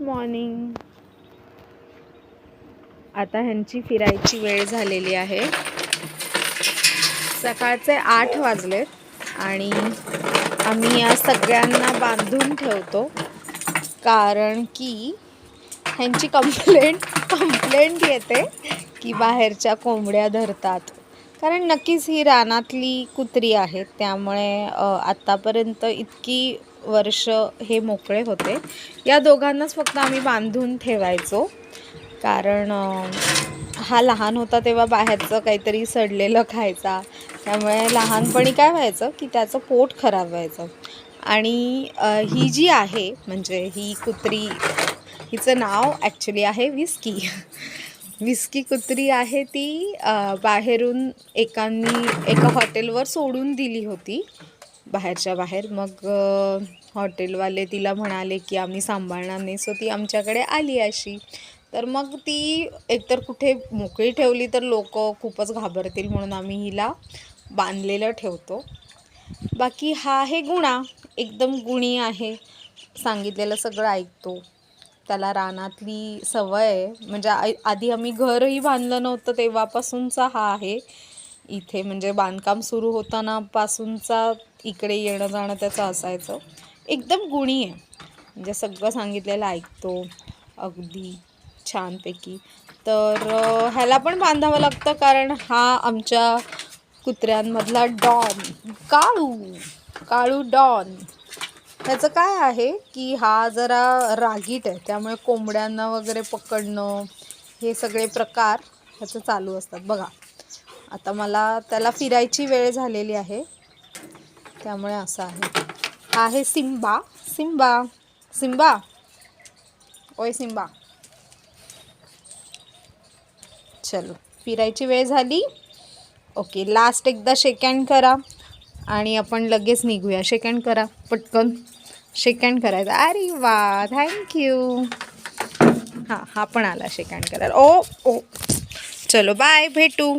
Morning. आता ह्यांची फिरायची वेळ झालेली आहे. सकाळचे 8 वाजलेत आणि आम्ही या सगळ्यांना बांधून ठेवतो कारण की ह्यांची कंप्लेंट येते की बाहेरच्या कोंबड्या धरतात. कारण नक्कीच ही रानातली कुत्री आहेत, त्यामुळे आत्तापर्यंत इतकी वर्ष हे मोकळे होते. या दोघांनाच फक्त आम्ही बांधून ठेवायचो कारण हा लहान होता तेव्हा बाहेरचं काहीतरी सडलेलं खायचा, त्यामुळे लहानपणी काय व्हायचं की त्याचं पोट खराब व्हायचं. आणि ही जी आहे म्हणजे ही कुत्री, हिचं नाव ॲक्च्युली आहे विस्की. विस्की कुत्री आहे ती बाहेरून एका हॉटेलवर सोडून दिली होती बाहेरच्या बाहेर. मग हॉटेलवाले तिला म्हणाले की आम्ही सांभाळणार नाही, सो ती आमच्याकडे आली अशी. तर मग ती एकतर कुठे मोकळी ठेवली तर लोक खूपच घाबरतील, म्हणून आम्ही हिला बांधलेलं ठेवतो. बाकी हा आहे गुणा, एकदम गुणी आहे, सांगितलेलं सगळं ऐकतो. त्याला रानातली सवय आहे, म्हणजे आधी आम्ही घरही बांधलं नव्हतं तेव्हापासूनचा हा आहे इथे. म्हणजे बांधकाम सुरू होतानापासूनचा इकडे येणं जाणं त्याचं असायचं. एकदम गुणी आहे, म्हणजे सगळं सांगितलेलं ऐकतो अगदी छानपैकी. तर ह्याला पण बांधावं लागतं कारण हा आमच्या कुत्र्यांमधला डॉन, काळू डॉन. त्याचं काय आहे की हा जरा रागीट आहे, त्यामुळे कोंबड्यांना वगैरे पकडणं हे सगळे प्रकार ह्याचं चालू असतात. बघा आता मला त्याला फिरायची वेळ झालेली आहे, त्यामुळे असं आहे. हा आहे सिम्बा. ओय सिम्बा, चलो फिरायची वेळ झाली. ओके, लास्ट एकदा शेक हँड करा आणि आपण लगेच निघूया. शेक हँड करा पटकन, शेक हँड करायचा. अरे वा, थँक्यू. हा पण आला शेक हँड करायला. ओ चलो बाय, भेटू.